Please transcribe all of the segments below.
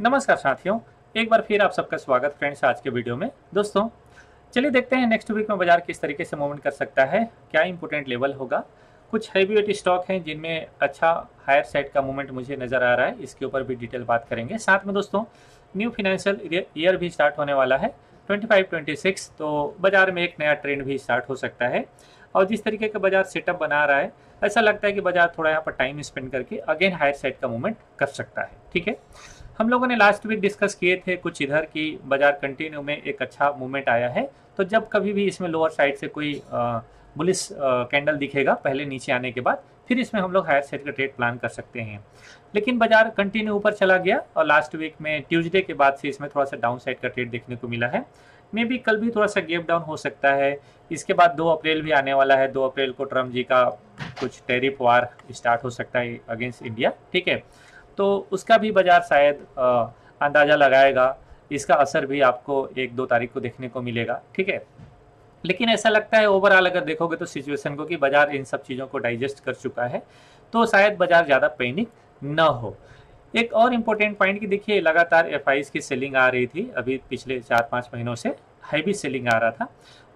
नमस्कार साथियों, एक बार फिर आप सबका स्वागत फ्रेंड्स आज के वीडियो में। दोस्तों चलिए देखते हैं नेक्स्ट वीक में बाजार किस तरीके से मूवमेंट कर सकता है, क्या इंपोर्टेंट लेवल होगा। कुछ हैवी वेट स्टॉक हैं जिनमें अच्छा हायर साइड का मूवमेंट मुझे नज़र आ रहा है, इसके ऊपर भी डिटेल बात करेंगे। साथ में दोस्तों न्यू फाइनेंशियल ईयर भी स्टार्ट होने वाला है 25-26, तो बाजार में एक नया ट्रेंड भी स्टार्ट हो सकता है। और जिस तरीके का बाजार सेटअप बना रहा है, ऐसा लगता है कि बाजार थोड़ा यहाँ पर टाइम स्पेंड करके अगेन हायर साइड का मूवमेंट कर सकता है। ठीक है, हम लोगों ने लास्ट वीक डिस्कस किए थे कुछ इधर की बाजार कंटिन्यू में एक अच्छा मूवमेंट आया है, तो जब कभी भी इसमें लोअर साइड से कोई बुलिश कैंडल दिखेगा पहले नीचे आने के बाद, फिर इसमें हम लोग हायर साइड का ट्रेड प्लान कर सकते हैं। लेकिन बाजार कंटिन्यू ऊपर चला गया और लास्ट वीक में ट्यूसडे के बाद से इसमें थोड़ा सा डाउन साइड का ट्रेड देखने को मिला है। मे बी कल भी थोड़ा सा गैप डाउन हो सकता है। इसके बाद 2 अप्रैल भी आने वाला है। 2 अप्रैल को ट्रम्प जी का कुछ टैरिफ वार स्टार्ट हो सकता है अगेंस्ट इंडिया। ठीक है, तो उसका भी बाजार शायद अंदाज़ा लगाएगा। इसका असर भी आपको 1-2 तारीख को देखने को मिलेगा। ठीक है, लेकिन ऐसा लगता है ओवरऑल अगर देखोगे तो सिचुएशन को कि बाजार इन सब चीज़ों को डाइजेस्ट कर चुका है, तो शायद बाजार ज़्यादा पैनिक न हो। एक और इम्पोर्टेंट पॉइंट कि देखिए लगातार एफआईज की सेलिंग आ रही थी, अभी पिछले 4-5 महीनों से हैवी सेलिंग आ रहा था,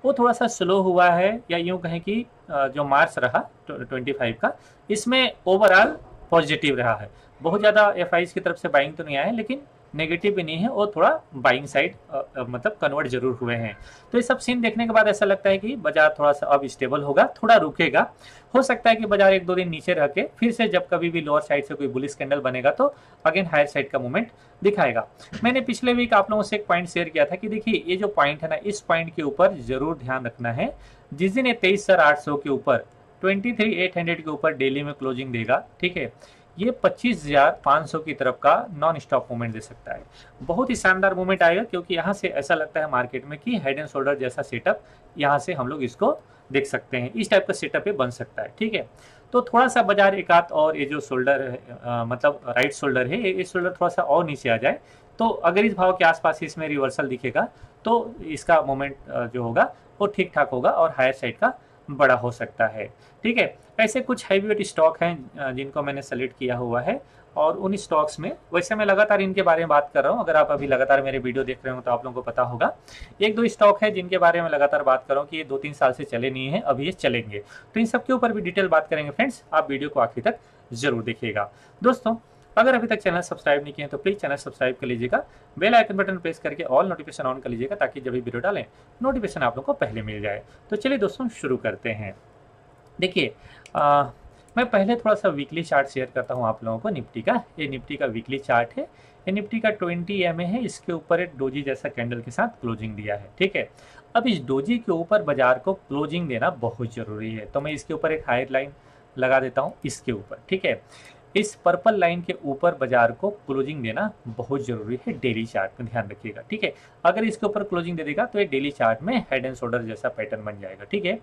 वो थोड़ा सा स्लो हुआ है, या यूँ कहें कि जो मार्च रहा 25 का, इसमें ओवरऑल पॉजिटिव रहा है। बहुत ज़्यादा एफआईज की तरफ से बाइंग तो नहीं आया है, लेकिन नेगेटिव भी नहीं है और थोड़ा बाइंग साइड मतलब कन्वर्ट जरूर हुए हैं। तो ये सब सीन देखने के बाद ऐसा लगता है कि बाजार थोड़ा सा अब स्टेबल होगा, थोड़ा रुकेगा। हो सकता है कि बाजार 1-2 दिन नीचे रह के फिर से जब कभी भी लोअर साइड से कोई बुलिश कैंडल बनेगा तो अगेन हायर साइड का मूवमेंट दिखाएगा। मैंने पिछले वीक आप लोगों से एक पॉइंट शेयर किया था कि देखिए ये जो पॉइंट है ना, इस पॉइंट के ऊपर जरूर ध्यान रखना है। जिस दिन ये 23,800 के ऊपर 23,800 के ऊपर डेली में क्लोजिंग देगा, ठीक है, ये 25,500 की तरफ का नॉन स्टॉप मूवमेंट दे सकता है। बहुत ही शानदार मूवमेंट आएगा, क्योंकि यहाँ से ऐसा लगता है मार्केट में कि हेड एंड शोल्डर जैसा सेटअप यहाँ से हम लोग इसको देख सकते हैं। इस टाइप का सेटअप ये बन सकता है। ठीक है, तो थोड़ा सा बाजार एक आध और ये जो शोल्डर है मतलब राइट शोल्डर है, ये शोल्डर थोड़ा सा और नीचे आ जाए, तो अगर इस भाव के आसपास इसमें रिवर्सल दिखेगा तो इसका मोमेंट जो होगा वो ठीक ठाक होगा और हायर साइड का बड़ा हो सकता है। ठीक है, ऐसे कुछ हैवी वेट स्टॉक हैं जिनको मैंने सेलेक्ट किया हुआ है, और उन स्टॉक्स में वैसे मैं लगातार इनके बारे में बात कर रहा हूँ। अगर आप अभी लगातार मेरे वीडियो देख रहे हो तो आप लोगों को पता होगा 1-2 स्टॉक है जिनके बारे में लगातार बात कर रहा हूँ कि ये 2-3 साल से चले नहीं है, अभी ये चलेंगे। तो इन सब के ऊपर भी डिटेल बात करेंगे फ्रेंड्स, आप वीडियो को आखिर तक जरूर देखिएगा। दोस्तों अगर अभी तक चैनल सब्सक्राइब नहीं किए तो प्लीज़ चैनल सब्सक्राइब कर लीजिएगा, बेल आइकन बटन प्रेस करके ऑल नोटिफिकेशन ऑन कर लीजिएगा, ताकि जब भी वीडियो डालें नोटिफिकेशन आप लोगों को पहले मिल जाए। तो चलिए दोस्तों शुरू करते हैं। देखिए मैं पहले थोड़ा सा वीकली चार्ट शेयर करता हूँ आप लोगों को निफ्टी का। ये निफ्टी का वीकली चार्ट है, ये निफ्टी का 20 EMA है। इसके ऊपर एक डोजी जैसा कैंडल के साथ क्लोजिंग दिया है। ठीक है, अब इस डोजी के ऊपर बाजार को क्लोजिंग देना बहुत ज़रूरी है, तो मैं इसके ऊपर एक हायर लाइन लगा देता हूँ इसके ऊपर। ठीक है, इस पर्पल लाइन के ऊपर बाजार को क्लोजिंग देना बहुत ज़रूरी है डेली चार्ट में, ध्यान रखिएगा। ठीक है, अगर इसके ऊपर क्लोजिंग दे देगा तो ये डेली चार्ट में हेड एंड शोल्डर जैसा पैटर्न बन जाएगा। ठीक है,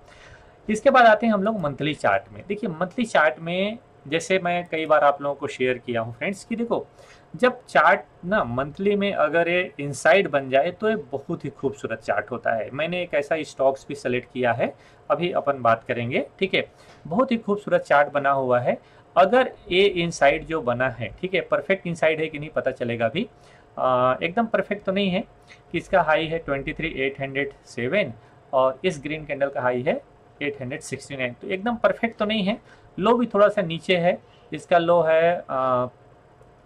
इसके बाद आते हैं हम लोग मंथली चार्ट में। देखिए मंथली चार्ट में जैसे मैं कई बार आप लोगों को शेयर किया हूँ फ्रेंड्स कि देखो, जब चार्ट ना मंथली में अगर ये इनसाइड बन जाए तो ये बहुत ही खूबसूरत चार्ट होता है। मैंने एक ऐसा स्टॉक्स भी सेलेक्ट किया है, अभी अपन बात करेंगे। ठीक है, बहुत ही खूबसूरत चार्ट बना हुआ है। अगर ये इनसाइड जो बना है, ठीक है, परफेक्ट इनसाइड है कि नहीं पता चलेगा अभी, एकदम परफेक्ट तो नहीं है कि इसका हाई है 23,807 और इस ग्रीन कैंडल का हाई है 869, तो एकदम परफेक्ट तो नहीं है। लो भी थोड़ा सा नीचे है, इसका लो है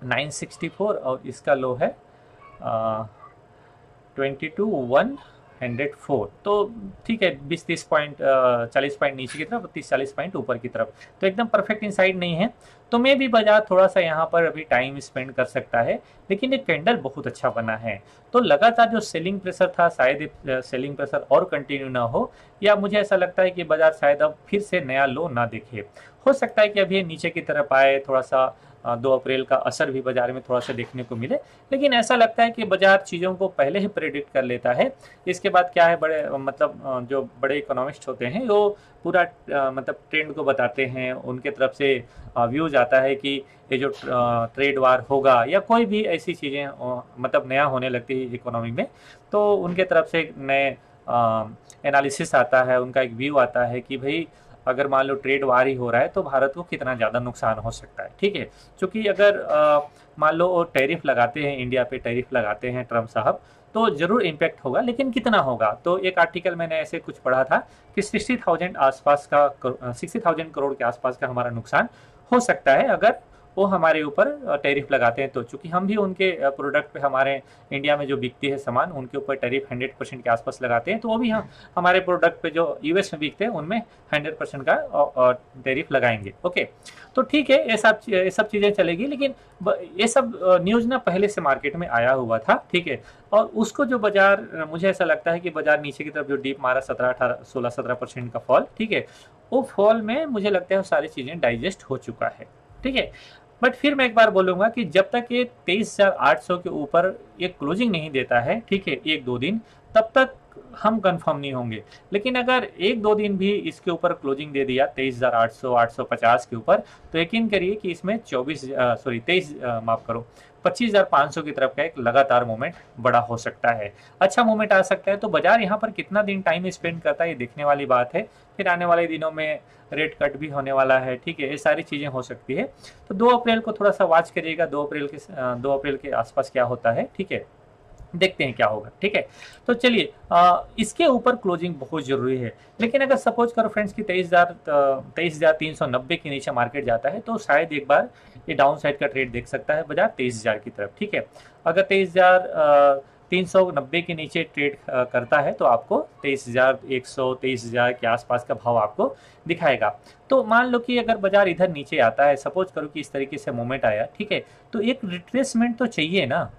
964 और इसका लो है 22,104। तो ठीक है, 20-30 पॉइंट 40 पॉइंट नीचे की तरफ, 30-40 पॉइंट ऊपर की तरफ, तो एकदम परफेक्ट इनसाइड नहीं है। तो मे भी बाजार थोड़ा सा यहाँ पर अभी टाइम स्पेंड कर सकता है, लेकिन ये कैंडल बहुत अच्छा बना है। तो लगातार जो सेलिंग प्रेशर था, शायद सेलिंग प्रेशर और कंटिन्यू ना हो, या मुझे ऐसा लगता है कि बाजार शायद अब फिर से नया लो ना देखे। हो सकता है कि अभी नीचे की तरफ आए, थोड़ा सा 2 अप्रैल का असर भी बाजार में थोड़ा सा देखने को मिले, लेकिन ऐसा लगता है कि बाजार चीज़ों को पहले ही प्रेडिक्ट कर लेता है। इसके बाद क्या है, बड़े मतलब जो बड़े इकोनॉमिस्ट होते हैं वो पूरा मतलब ट्रेंड को बताते हैं, उनके तरफ से व्यूज आता है कि ये जो ट्रेड वार होगा या कोई भी ऐसी चीज़ें मतलब नया होने लगती है इकोनॉमी में, तो उनके तरफ से एक नए एनालिसिस आता है, उनका एक व्यू आता है कि भाई अगर मान लो ट्रेड वार ही हो रहा है तो भारत को कितना ज़्यादा नुकसान हो सकता है, ठीक है। क्योंकि अगर मान लो वो टैरिफ लगाते हैं, इंडिया पे टैरिफ लगाते हैं ट्रम्प साहब, तो ज़रूर इम्पैक्ट होगा, लेकिन कितना होगा। तो एक आर्टिकल मैंने ऐसे कुछ पढ़ा था कि 60,000 करोड़ के आसपास का हमारा नुकसान हो सकता है अगर वो हमारे ऊपर टैरिफ लगाते हैं। तो चूंकि हम भी उनके प्रोडक्ट पे, हमारे इंडिया में जो बिकती है सामान, उनके ऊपर टैरिफ 100% के आसपास लगाते हैं, तो वो भी हम हमारे प्रोडक्ट पे जो यूएस में बिकते हैं उनमें 100% का टैरिफ लगाएंगे। ओके, तो ठीक है, ये सब चीज़ें चलेगी, लेकिन ये सब न्यूज़ ना पहले से मार्केट में आया हुआ था, ठीक है। और उसको जो बाजार, मुझे ऐसा लगता है कि बाजार नीचे की तरफ जो डीप मारा 16-17% का फॉल, ठीक है, वो फॉल में मुझे लगता है वो सारी चीज़ें डाइजेस्ट हो चुका है, ठीक है। बट फिर मैं एक बार बोलूँगा कि जब तक ये 23,800 के ऊपर ये क्लोजिंग नहीं देता है, ठीक है, 1-2 दिन, तब तक हम कंफर्म नहीं होंगे। लेकिन अगर 1-2 दिन भी इसके ऊपर क्लोजिंग दे दिया 23,800, 850 के ऊपर, तो यकीन करिए कि इसमें 25,500 की तरफ का एक लगातार मूवमेंट बड़ा हो सकता है, अच्छा मूवमेंट आ सकता है। तो बाजार यहाँ पर कितना दिन टाइम स्पेंड करता है ये देखने वाली बात है। फिर आने वाले दिनों में रेट कट भी होने वाला है, ठीक है, ये सारी चीज़ें हो सकती है। तो 2 अप्रैल को थोड़ा सा वॉच करिएगा, 2 अप्रैल के आसपास क्या होता है, ठीक है, देखते हैं क्या होगा, ठीक है। तो चलिए, इसके ऊपर क्लोजिंग बहुत जरूरी है। लेकिन अगर सपोज करो फ्रेंड्स कि 23,390 के नीचे मार्केट जाता है, तो शायद एक बार ये डाउन साइड का ट्रेड देख सकता है बाजार 23,000 की तरफ, ठीक है। अगर 23,390 के नीचे ट्रेड करता है तो आपको 23,100, 23,000 के आसपास का भाव आपको दिखाएगा। तो मान लो कि अगर बाजार इधर नीचे आता है, सपोज करो कि इस तरीके से मूवमेंट आया, ठीक है, तो एक रिट्रेसमेंट तो चाहिए ना।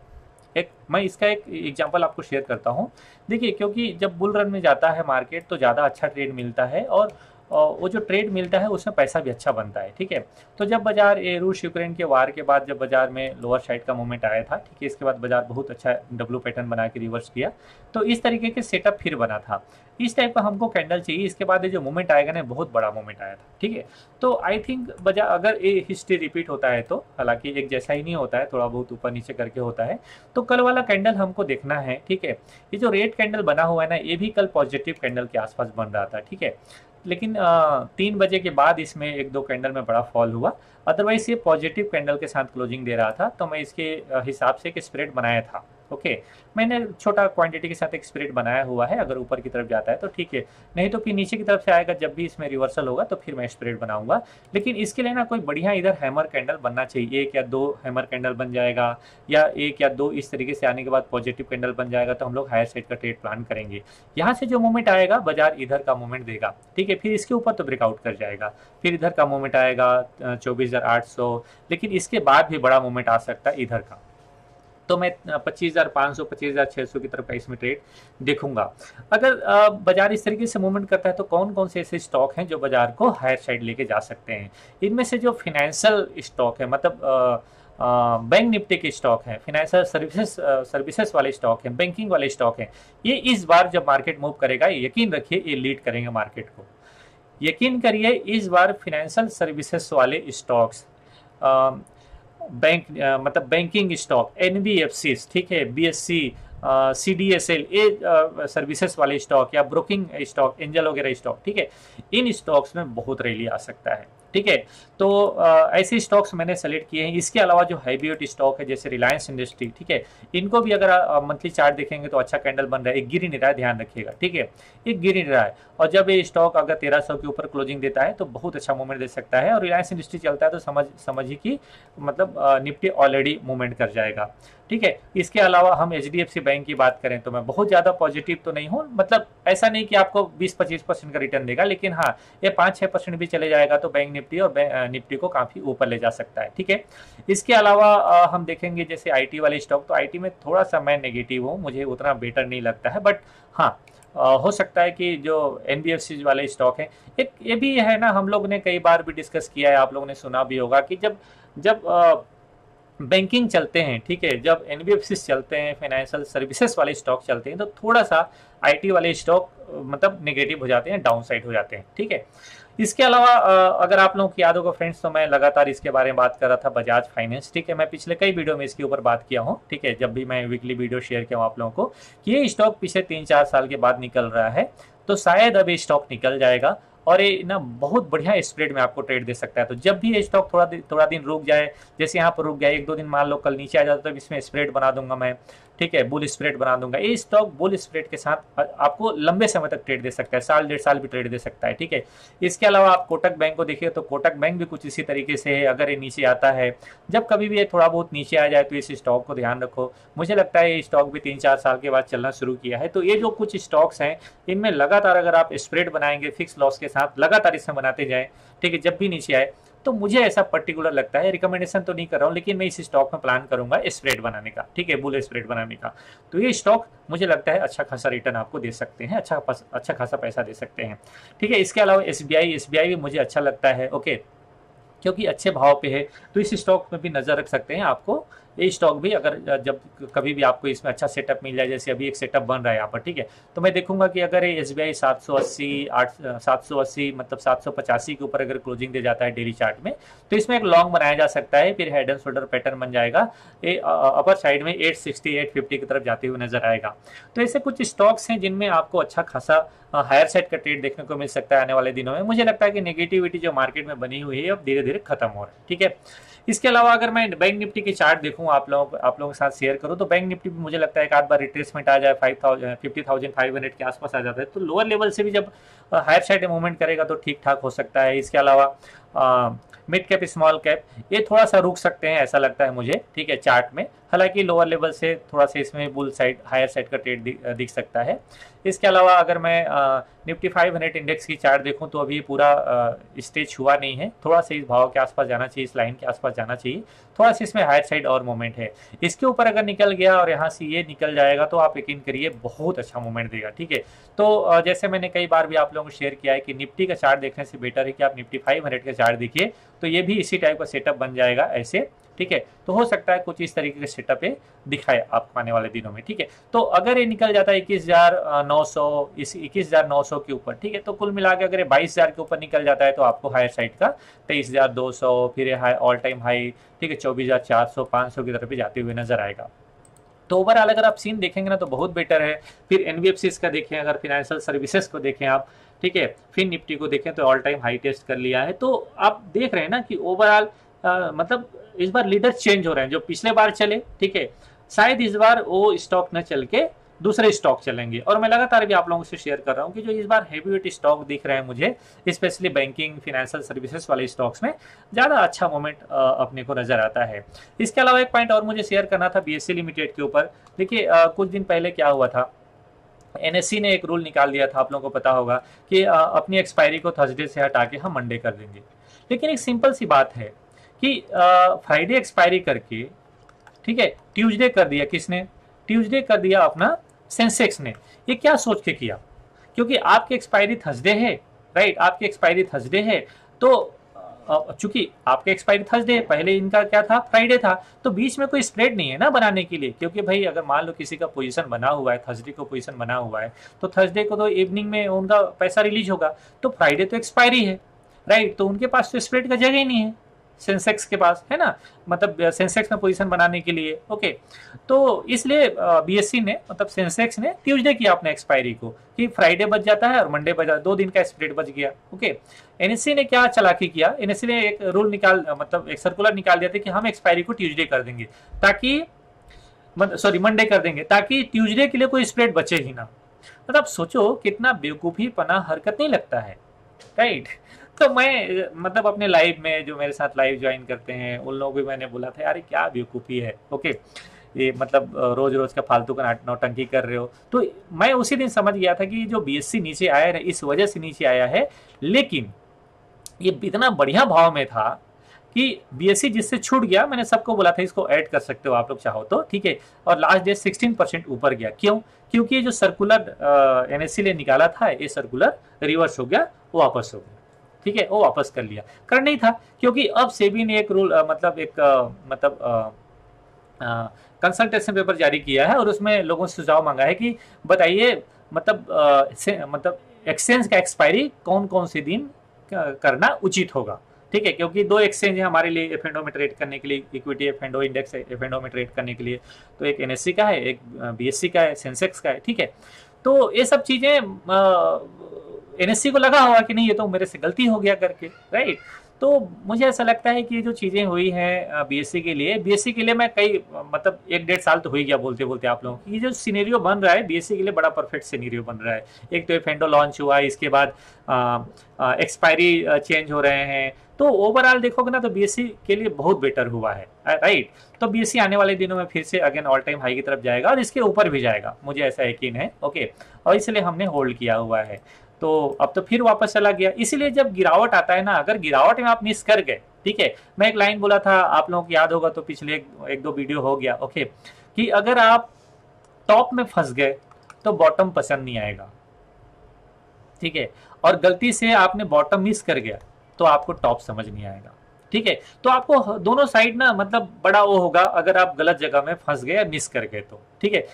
मैं इसका एक एग्जांपल आपको शेयर करता हूँ। देखिए, क्योंकि जब बुल रन में जाता है मार्केट तो ज़्यादा अच्छा ट्रेड मिलता है, और वो जो ट्रेड मिलता है उसमें पैसा भी अच्छा बनता है, ठीक है। तो जब बाजार रूस यूक्रेन के वार के बाद जब बाजार में लोअर साइड का मूवमेंट आया था, ठीक है, इसके बाद बाजार बहुत अच्छा डब्ल्यू पैटर्न बना के रिवर्स किया, तो इस तरीके के सेटअप फिर बना था। इस टाइप का हमको कैंडल चाहिए। इसके बाद जो मूवमेंट आएगा ना, बहुत बड़ा मूवमेंट आया था, ठीक है। तो आई थिंक बाजार अगर ये हिस्ट्री रिपीट होता है, तो हालांकि एक जैसा ही नहीं होता है, थोड़ा बहुत ऊपर नीचे करके होता है, तो कल वाला कैंडल हमको देखना है, ठीक है। ये जो रेड कैंडल बना हुआ है ना, ये भी कल पॉजिटिव कैंडल के आसपास बन रहा था, ठीक है। लेकिन 3 बजे के बाद इसमें 1-2 कैंडल में बड़ा फॉल हुआ, अदरवाइज ये पॉजिटिव कैंडल के साथ क्लोजिंग दे रहा था। तो मैं इसके हिसाब से एक स्प्रेड बनाया था, ओके। मैंने छोटा क्वांटिटी के साथ एक स्प्रेड बनाया हुआ है, अगर ऊपर की तरफ जाता है तो ठीक है, नहीं तो फिर नीचे की तरफ से आएगा, जब भी इसमें रिवर्सल होगा तो फिर मैं स्प्रेड बनाऊंगा। लेकिन इसके लिए ना कोई बढ़िया इधर हैमर कैंडल बनना चाहिए, 1 या 2 हैमर कैंडल बन जाएगा, या 1 या 2 इस तरीके से आने के बाद पॉजिटिव कैंडल बन जाएगा, तो हम लोग हायर साइड का ट्रेड प्लान करेंगे। यहाँ से जो मूवमेंट आएगा, बाजार इधर का मूवमेंट देगा, ठीक है, फिर इसके ऊपर तो ब्रेकआउट कर जाएगा, फिर इधर का मूवमेंट आएगा 24,800, लेकिन इसके बाद भी बड़ा मूवमेंट आ सकता है इधर का। तो मैं 25,500, 25,600 की तरफ का इसमें ट्रेड देखूंगा। अगर बाजार इस तरीके से मूवमेंट करता है, तो कौन कौन से ऐसे स्टॉक हैं जो बाजार को हायर साइड लेके जा सकते हैं। इनमें से जो फिनेंशियल स्टॉक है, मतलब बैंक निफ्टी के स्टॉक हैं, फाइनेंशियल सर्विसेज वाले स्टॉक हैं, बैंकिंग वाले स्टॉक हैं, ये इस बार जब मार्केट मूव करेगा, यकीन रखिए ये लीड करेंगे मार्केट को। यकीन करिए, इस बार फाइनेंशियल सर्विसेज वाले स्टॉक्स, मतलब बैंकिंग स्टॉक, एनबीएफसी, ठीक है, बीएससी, सीडीएसएल, ये सर्विसेज वाले स्टॉक या ब्रोकिंग स्टॉक, एंजल वगैरह स्टॉक, ठीक है, इन स्टॉक्स में बहुत रैली आ सकता है, ठीक है। तो ऐसे स्टॉक्स मैंने सेलेक्ट किए हैं। इसके अलावा जो हैवीवेट स्टॉक है जैसे रिलायंस इंडस्ट्री, ठीक है, इनको भी अगर मंथली चार्ट देखेंगे तो अच्छा कैंडल बन रहा है, एक गिर नहीं रहा है, ध्यान रखिएगा, ठीक है, एक गिर नहीं रहा है। और जब ये स्टॉक अगर 1300 के ऊपर क्लोजिंग देता है तो बहुत अच्छा मूवमेंट दे सकता है, और रिलायंस इंडस्ट्री चलता है तो समझिए कि मतलब निफ्टी ऑलरेडी मूवमेंट कर जाएगा, ठीक है। इसके अलावा हम एचडीएफसी बैंक की बात करें तो मैं बहुत ज़्यादा पॉजिटिव तो नहीं हूँ, मतलब ऐसा नहीं कि आपको 20-25% का रिटर्न देगा, लेकिन हाँ, ये 5-6% भी चले जाएगा तो बैंक निफ्टी और निफ्टी को काफ़ी ऊपर ले जा सकता है, ठीक है। इसके अलावा हम देखेंगे जैसे आईटी वाले स्टॉक, तो आईटी में थोड़ा सा मैं नेगेटिव हूँ, मुझे उतना बेटर नहीं लगता है, बट हाँ, हो सकता है कि जो एनबीएफसी वाले स्टॉक हैं, एक ये भी है ना, हम लोग ने कई बार भी डिस्कस किया है, आप लोगों ने सुना भी होगा कि जब बैंकिंग चलते हैं, ठीक है, जब एनबीएफसी चलते हैं, फाइनेंशियल सर्विसेज वाले स्टॉक चलते हैं, तो थोड़ा सा आईटी वाले स्टॉक मतलब नेगेटिव हो जाते हैं, डाउन साइड हो जाते हैं, ठीक है। इसके अलावा अगर आप लोगों की याद होगा फ्रेंड्स, तो मैं लगातार इसके बारे में बात कर रहा था, बजाज फाइनेंस, ठीक है, मैं पिछले कई वीडियो में इसके ऊपर बात किया हूँ, ठीक है, जब भी मैं वीकली वीडियो शेयर किया हूँ आप लोगों को कि ये स्टॉक पिछले 3-4 साल के बाद निकल रहा है, तो शायद अब ये स्टॉक निकल जाएगा और ये ना बहुत बढ़िया स्प्रेड में आपको ट्रेड दे सकता है। तो जब भी ये स्टॉक थोड़ा दिन रुक जाए, जैसे यहाँ पर रुक गया 1-2 दिन, मान लो कल नीचे आ जाता तो इसमें स्प्रेड बना दूंगा मैं, ठीक है, बुल स्प्रेड बना दूंगा। ये स्टॉक बुल स्प्रेड के साथ आपको लंबे समय तक ट्रेड दे सकता है, साल 1.5 साल भी ट्रेड दे सकता है, ठीक है। इसके अलावा आप कोटक बैंक को देखिए तो कोटक बैंक भी कुछ इसी तरीके से है। अगर ये नीचे आता है, जब कभी भी ये थोड़ा बहुत नीचे आ जाए तो इस स्टॉक को ध्यान रखो। मुझे लगता है ये स्टॉक भी 3-4 साल के बाद चलना शुरू किया है। तो ये जो कुछ स्टॉक्स हैं इनमें लगातार अगर आप स्प्रेड बनाएंगे फिक्स लॉस के साथ, लगातार इसमें बनाते जाए, ठीक है, जब भी नीचे आए, तो मुझे ऐसा पर्टिकुलर लगता है, रिकमेंडेशन तो नहीं कर रहा हूँ, लेकिन मैं इस स्टॉक में प्लान करूंगा स्प्रेड बनाने का, ठीक है, बुल स्प्रेड बनाने का। तो ये स्टॉक मुझे लगता है अच्छा खासा रिटर्न आपको दे सकते हैं, अच्छा खासा पैसा दे सकते हैं, ठीक है। इसके अलावा एसबीआई भी मुझे अच्छा लगता है, ओके, क्योंकि अच्छे भाव पे है, तो इस स्टॉक में भी नज़र रख सकते हैं। आपको ये स्टॉक भी अगर जब कभी भी आपको इसमें अच्छा सेटअप मिल जाए, जैसे अभी एक सेटअप बन रहा है यहाँ पर, ठीक है, तो मैं देखूंगा कि अगर ये एसबीआई 780 मतलब 785 के ऊपर अगर क्लोजिंग दे जाता है डेली चार्ट में, तो इसमें एक लॉन्ग बनाया जा सकता है, फिर हेड एंड शोल्डर पैटर्न बन जाएगा, ये अपर साइड में 860 850 की तरफ जाते हुए नजर आएगा। तो ऐसे कुछ स्टॉक्स हैं जिनमें आपको अच्छा खासा हायर साइड का ट्रेड देखने को मिल सकता है आने वाले दिनों में। मुझे लगता है कि नेगेटिविटी जो मार्केट में बनी हुई है अब धीरे धीरे खत्म हो रहा है, ठीक है। इसके अलावा अगर मैं बैंक निफ्टी के चार्ट देखूं आप लोगों के साथ शेयर करूं, तो बैंक निफ्टी भी मुझे लगता है एक आध बार रिट्रेसमेंट आ जाए 50,500 के आसपास आ जाता है, तो लोअर लेवल से भी जब हायर साइड मूवमेंट करेगा तो ठीक ठाक हो सकता है। इसके अलावा मिड कैप स्मॉल कैप ये थोड़ा सा रुक सकते हैं ऐसा लगता है मुझे, ठीक है, चार्ट में। हालांकि लोअर लेवल से थोड़ा सा इसमें बुल साइड हायर साइड का ट्रेड दिख सकता है। इसके अलावा अगर मैं निफ्टी 500 इंडेक्स की चार्ट देखूं तो अभी पूरा स्टेज हुआ नहीं है, थोड़ा सा इस भाव के आसपास जाना चाहिए, इस लाइन के आसपास जाना चाहिए, थोड़ा सा इसमें हायर साइड और मूवमेंट है। इसके ऊपर अगर निकल गया और यहाँ से ये निकल जाएगा तो आप यकीन करिए बहुत अच्छा मूवमेंट देगा, ठीक है। तो जैसे मैंने कई बार भी आप लोगों को शेयर किया है कि निफ्टी का चार्ट देखने से बेटर है कि आप निफ्टी 500 का चार्ट देखिए, तो ये भी इसी टाइप का सेटअप बन जाएगा ऐसे, ठीक है। तो हो सकता है कुछ इस तरीके के सेटअप ये दिखाए आपको आने वाले दिनों में, ठीक है। तो अगर ये निकल जाता है 21,900 इस 21,900 के ऊपर, ठीक है, तो कुल मिला के अगर ये 22,000 के ऊपर निकल जाता है तो आपको हायर साइड का 23,200, फिर हाई ऑल टाइम हाई, ठीक है, 24,400 500 की तरफ भी जाते हुए नजर आएगा। तो ओवरऑल अगर आप सीन देखेंगे ना तो बहुत बेटर है। फिर एनबीएफसी का देखें, अगर फाइनेंशियल सर्विसेज को देखें आप, ठीक है, फिर निफ्टी को देखें तो ऑल टाइम हाई टेस्ट कर लिया है। तो आप देख रहे हैं ना कि ओवरऑल मतलब इस बार लीडर चेंज हो रहे हैं, जो पिछले बार चले, ठीक है, शायद इस बार वो स्टॉक न चल के दूसरे स्टॉक चलेंगे। और मैं लगातार भी आप लोगों से शेयर कर रहा हूं कि जो इस बार हेवीवेट स्टॉक दिख रहे हैं मुझे, स्पेशली बैंकिंग फाइनेंशियल सर्विसेज वाले स्टॉक्स में ज़्यादा अच्छा मोमेंट अपने को नजर आता है। इसके अलावा एक पॉइंट और मुझे शेयर करना था बीएससी लिमिटेड के ऊपर। देखिए कुछ दिन पहले क्या हुआ था, एनएससी ने एक रूल निकाल दिया था, आप लोगों को पता होगा कि अपनी एक्सपायरी को थर्सडे से हटा के हम मंडे कर देंगे। लेकिन एक सिंपल सी बात है कि फ्राइडे एक्सपायरी करके, ठीक है, ट्यूसडे कर दिया, किसने? ट्यूसडे कर दिया अपना सेंसेक्स ने। ये क्या सोच के किया? क्योंकि आपकी एक्सपायरी थर्सडे है, राइट, आपकी एक्सपायरी थर्सडे है, तो चूंकि आपके एक्सपायरी थर्सडे है, पहले इनका क्या था, फ्राइडे था, तो बीच में कोई स्प्रेड नहीं है ना बनाने के लिए। क्योंकि भाई अगर मान लो किसी का पोजीशन बना हुआ है, थर्सडे को पोजीशन बना हुआ है, तो थर्सडे को तो इवनिंग में उनका पैसा रिलीज होगा, तो फ्राइडे तो एक्सपायरी है, राइट, तो उनके पास तो स्प्रेड का जगह ही नहीं है सेंसेक्स के पास, है ना, मतलब सेंसेक्स में पोजीशन बनाने के लिए, ओके। तो इसलिए बीएससी ने, मतलब सेंसेक्स ने ट्यूसडे किया अपने एक्सपायरी को, कि फ्राइडे बच जाता है और मंडे बच जाता है, 2 दिन का स्प्रेड बच गया, ओके। एनएससी ने क्या चालाकी किया, एनएससी ने एक रूल मतलब एक सर्कुलर निकाल दिया था कि हम एक्सपायरी को ट्यूसडे कर देंगे, ताकि मंडे कर देंगे, ताकि ट्यूसडे के लिए कोई स्प्रेड बचे ही ना। मतलब सोचो कितना बेवकूफ़ी पना हरकत नहीं लगता है, राइट। तो मैं मतलब अपने लाइव में जो मेरे साथ लाइव ज्वाइन करते हैं उन लोगों को भी मैंने बोला था, यार क्या बेवकूफ़ी है, ओके, ये मतलब रोज रोज का फालतू का नौटंकी कर रहे हो। तो मैं उसी दिन समझ गया था कि जो बीएससी नीचे आया है इस वजह से नीचे आया है, लेकिन ये इतना बढ़िया भाव में था कि बीएससी जिससे छूट गया, मैंने सबको बोला था इसको ऐड कर सकते हो आप लोग चाहो तो, ठीक है, और लास्ट डे 16% ऊपर गया। क्यों? क्योंकि ये जो सर्कुलर एनएससी ने निकाला था, ये सर्कुलर रिवर्स हो गया, वो वापस हो गया, ठीक है, वो वापस कर लिया। कर नहीं था, क्योंकि अब सेबी ने एक रूल मतलब कंसल्टेशन पेपर जारी किया है और उसमें लोगों से सुझाव मांगा है कि बताइए मतलब एक्सचेंज का एक्सपायरी कौन कौन से दिन करना उचित होगा, ठीक है, क्योंकि 2 एक्सचेंज है हमारे लिए एफ&ओ में ट्रेड करने के लिए, इक्विटी एफ&ओ, इंडेक्स एफ&ओ में ट्रेड करने के लिए, तो एक एनएससी का है, एक बीएससी का है, सेंसेक्स का है, ठीक है। तो ये सब चीज़ें एनएससी को लगा होगा कि नहीं ये तो मेरे से गलती हो गया करके, राइट। तो मुझे ऐसा लगता है कि ये जो चीज़ें हुई हैं बीएससी के लिए मैं कई मतलब 1-1.5 साल तो हो ही गया बोलते बोलते आप लोगों की। ये जो सिनेरियो बन रहा है बीएससी के लिए बड़ा परफेक्ट सिनेरियो बन रहा है। एक तो फेंडो लॉन्च हुआ, इसके बाद एक्सपायरी चेंज हो रहे हैं, तो ओवरऑल देखोगे ना तो बीएससी के लिए बहुत बेटर हुआ है, राइट। तो बीएससी आने वाले दिनों में फिर से अगेन ऑल टाइम हाई की तरफ जाएगा और इसके ऊपर भी जाएगा, मुझे ऐसा यकीन है, ओके। और इसलिए हमने होल्ड किया हुआ है। तो अब तो फिर वापस चला गया, इसीलिए जब गिरावट आता है ना, अगर गिरावट में आप मिस कर गए, ठीक है, मैं एक लाइन बोला था आप लोगों को याद होगा, तो पिछले एक दो वीडियो हो गया, ओके, कि अगर आप टॉप में फंस गए तो बॉटम पसंद नहीं आएगा, ठीक है, और गलती से आपने बॉटम मिस कर गया तो आपको टॉप समझ नहीं आएगा, ठीक है। तो आपको दोनों साइड ना मतलब बड़ा वो होगा अगर आप गलत जगह में फंस गए या मिस कर गए तो, ठीक है।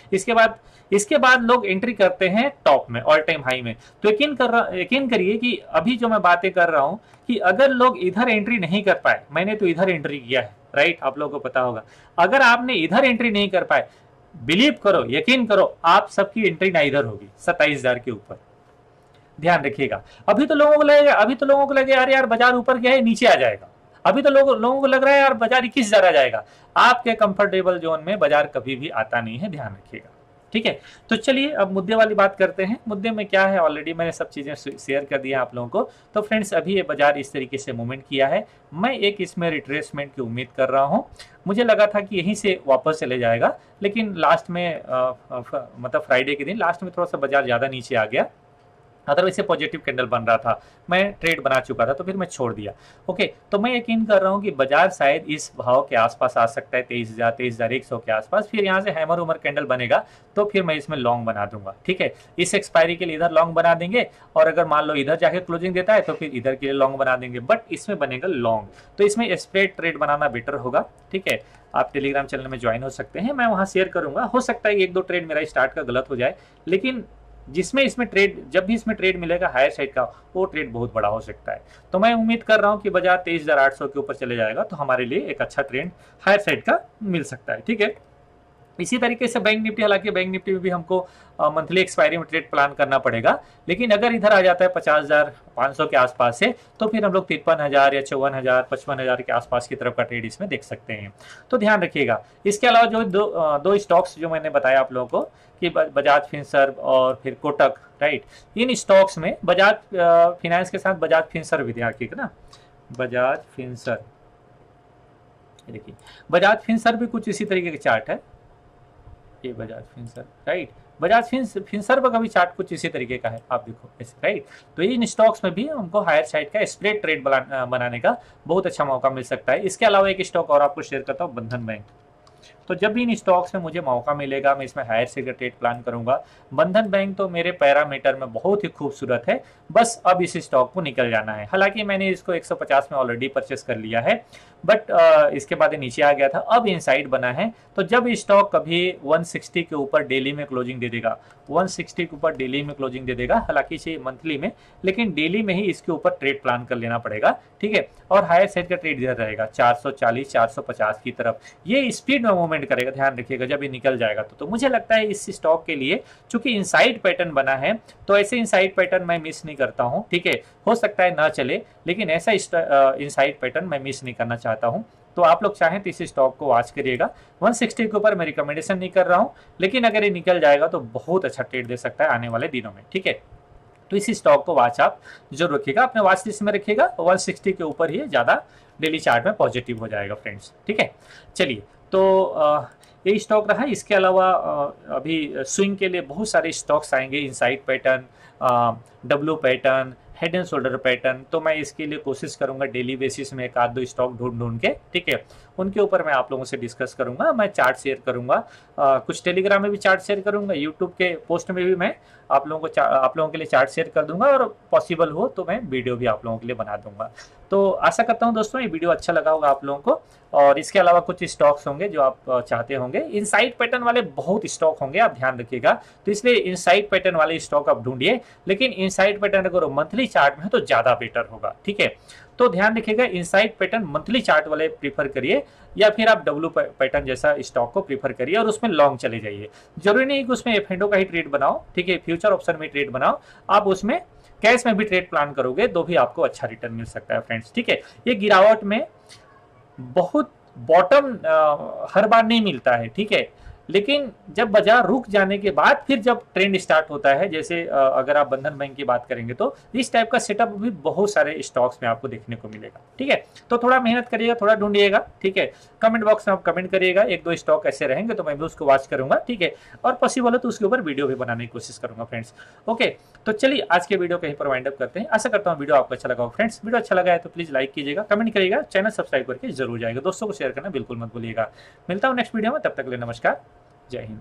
इसके बाद लोग एंट्री करते हैं टॉप में, ऑल टाइम हाई में। तो यकीन करिए कि अभी जो मैं बातें कर रहा हूं कि अगर लोग इधर एंट्री नहीं कर पाए, मैंने तो इधर एंट्री किया है, राइट, आप लोगों को पता होगा, अगर आपने इधर एंट्री नहीं कर पाए, बिलीव करो, यकीन करो, आप सबकी एंट्री ना इधर होगी 27,000 के ऊपर। ध्यान रखिएगा। अभी तो लोगों को लगे यार बाजार ऊपर गया है नीचे आ जाएगा, अभी तो लोगों को लग रहा है यार बाजार 21,000 आ जाएगा। आपके कंफर्टेबल जोन में बाजार कभी भी आता नहीं है, ध्यान रखिएगा, ठीक है। तो चलिए अब मुद्दे वाली बात करते हैं। मुद्दे में क्या है, ऑलरेडी मैंने सब चीजें शेयर कर दिया आप लोगों को। तो फ्रेंड्स अभी ये बाजार इस तरीके से मूवमेंट किया है, मैं एक इसमें रिट्रेसमेंट की उम्मीद कर रहा हूँ। मुझे लगा था कि यहीं से वापस चले जाएगा, लेकिन लास्ट में मतलब फ्राइडे के दिन लास्ट में थोड़ा सा बाजार ज्यादा नीचे आ गया, अदरवाइज से पॉजिटिव कैंडल बन रहा था, मैं ट्रेड बना चुका था, तो फिर मैं छोड़ दिया, ओके। तो मैं यकीन कर रहा हूँ कि बाजार शायद इस भाव के आसपास आ सकता है, 23,100 के आसपास। फिर यहाँ से हैमर उमर कैंडल बनेगा तो फिर मैं इसमें लॉन्ग बना दूंगा, ठीक है। इस एक्सपायरी के लिए इधर लॉन्ग बना देंगे, और अगर मान लो इधर जाके क्लोजिंग देता है तो फिर इधर के लिए लॉन्ग बना देंगे, बट इसमें बनेगा लॉन्ग। तो इसमें स्प्रेड ट्रेड बनाना बेटर होगा, ठीक है। आप टेलीग्राम चैनल में ज्वाइन हो सकते हैं, मैं वहाँ शेयर करूंगा। हो सकता है 1-2 ट्रेड मेरा स्टार्ट का गलत हो जाए, लेकिन इसमें ट्रेड जब भी इसमें ट्रेड मिलेगा हायर साइड का, वो ट्रेड बहुत बड़ा हो सकता है। तो मैं उम्मीद कर रहा हूं कि बाजार 23,800 के ऊपर चले जाएगा, तो हमारे लिए एक अच्छा ट्रेंड हायर साइड का मिल सकता है, ठीक है। इसी तरीके से बैंक निफ्टी, हालांकि बैंक निफ्टी में भी हमको मंथली एक्सपायरी में ट्रेड प्लान करना पड़ेगा, लेकिन अगर इधर आ जाता है 50,500 के आसपास से, तो फिर हम लोग 53,000 या 54,000 55,000 के आसपास की तरफ का ट्रेड इसमें देख सकते हैं। तो ध्यान रखिएगा। इसके अलावा जो दो स्टॉक्स जो मैंने बताया आप लोगों को कि बजाज फिनसर्व और फिर कोटक, राइट, इन स्टॉक्स में बजाज फिनेंस के साथ बजाज फिनसर्व भी ध्यान रखिएगा ना, बजाज फिनसर्व, देखिए बजाज फिनसर्व भी कुछ इसी तरीके के चार्ट है, ये Bajaj Finserv, right, Bajaj Finserv का भी चार्ट कुछ इसी तरीके का है, आप देखो ऐसे, राइट। तो इन स्टॉक्स में भी हमको हायर साइड का स्प्रेड ट्रेड बनाने का बहुत अच्छा मौका मिल सकता है। इसके अलावा एक स्टॉक और आपको शेयर करता हूँ, बंधन बैंक। तो जब भी इन स्टॉक्स में मुझे मौका मिलेगा मैं इसमें हायर साइड का ट्रेड प्लान करूंगा। बंधन बैंक तो मेरे पैरामीटर में बहुत ही खूबसूरत है, बस अब इस स्टॉक को निकल जाना है। हालांकि मैंने इसको 150 में ऑलरेडी परचेस कर लिया है, बट इसके बाद नीचे आ गया था, अब इनसाइड बना है। तो जब स्टॉक कभी 160 के ऊपर डेली में क्लोजिंग दे देगा, 160 के ऊपर डेली में क्लोजिंग दे देगा, हालांकि इसे मंथली में, लेकिन डेली में ही इसके ऊपर ट्रेड प्लान कर लेना पड़ेगा, ठीक है। और हायर साइड का ट्रेड इधर रहेगा 440 450 की तरफ, ये स्पीड में मूवमेंट करेगा, ध्यान रखिएगा जब ये निकल जाएगा। तो मुझे लगता है इस स्टॉक के लिए चूंकि इनसाइड पैटर्न बना है, तो ऐसे इनसाइड पैटर्न मैं मिस नहीं करता हूं, ठीक है। हो सकता है ना चले, लेकिन ऐसा इनसाइड पैटर्न मैं मिस नहीं करना चाहता हूं। तो आप लोग चाहें तो इस स्टॉक को वॉच करिएगा। 160 के ऊपर मैं रिकमेंडेशन नहीं कर रहा हूं, लेकिन अगर ये निकल जाएगा तो बहुत अच्छा ट्रेड दे सकता है आने वाले दिनों में, ठीक है। तो इस स्टॉक को वॉच आप जरूर रखिएगा, अपने वॉच लिस्ट में रखिएगा। 160 के ऊपर ही ज्यादा डेली चार्ट में पॉजिटिव हो जाएगा फ्रेंड्स, ठीक है। चलिए, तो ये स्टॉक रहा। इसके अलावा अभी स्विंग के लिए बहुत सारे स्टॉक्स आएंगे, inside pattern, W pattern, head and shoulder pattern. तो मैं इसके लिए कोशिश करूंगा डेली बेसिस में 1-2 स्टॉक ढूंढ के, ठीक है, उनके ऊपर मैं आप लोगों से डिस्कस करूंगा। मैं चार्ट शेयर करूंगा, कुछ टेलीग्राम में भी चार्ट शेयर करूंगा, यूट्यूब के पोस्ट में भी मैं आप लोगों के लिए चार्ट शेयर कर दूंगा, और पॉसिबल हो तो मैं वीडियो भी आप लोगों के लिए बना दूंगा। तो आशा करता हूं दोस्तों ये वीडियो अच्छा लगा होगा आप लोगों को। और इसके अलावा कुछ स्टॉक्स होंगे जो आप चाहते होंगे, इनसाइड पैटर्न वाले बहुत स्टॉक होंगे, आप ध्यान रखिएगा। तो इसलिए इनसाइड पैटर्न वाले स्टॉक आप ढूंढिए, लेकिन इनसाइड पैटर्न अगर मंथली चार्ट में है तो ज्यादा बेटर होगा, ठीक है। तो ध्यान रखिएगा, इनसाइड पैटर्न मंथली चार्ट वाले प्रीफर करिए, या फिर आप डब्ल्यू पैटर्न जैसा स्टॉक को प्रीफर करिए और उसमें लॉन्ग चले जाइए। जरूरी नहीं कि उसमें एफ एंडो का ही ट्रेड बनाओ, ठीक है, फ्यूचर ऑप्शन में ट्रेड बनाओ, आप उसमें कैश में भी ट्रेड प्लान करोगे तो भी आपको अच्छा रिटर्न मिल सकता है फ्रेंड्स। ठीक है, ये गिरावट में बहुत बॉटम हर बार नहीं मिलता है, ठीक है, लेकिन जब बाजार रुक जाने के बाद फिर जब ट्रेंड स्टार्ट होता है, जैसे अगर आप बंधन बैंक की बात करेंगे तो इस टाइप का सेटअप भी बहुत सारे स्टॉक्स में आपको देखने को मिलेगा। ठीक है, तो थोड़ा मेहनत करिएगा, थोड़ा ढूंढिएगा। ठीक है, कमेंट बॉक्स में आप कमेंट करिएगा, एक दो स्टॉक ऐसे रहेंगे तो मैं भी उसको वॉच करूंगा। ठीक है, और पॉसिबल हो तो उसके ऊपर वीडियो भी बनाने की कोशिश करूंगा फ्रेंड्स। ओके, तो चलिए आज के वीडियो कहीं पर वाइंड अप करते हैं। आशा करता हूँ वीडियो आपको अच्छा लगा हो फ्रेंड्स। वीडियो अच्छा लगा है तो प्लीज लाइक कीजिएगा, कमेंट करिएगा, चैनल सब्सक्राइब करके जरूर जाएगा, दोस्तों को शेयर करना बिल्कुल मत भूलिएगा। मिलता हूँ नेक्स्ट वीडियो में, तब तक के लिए नमस्कार, जय हिंद।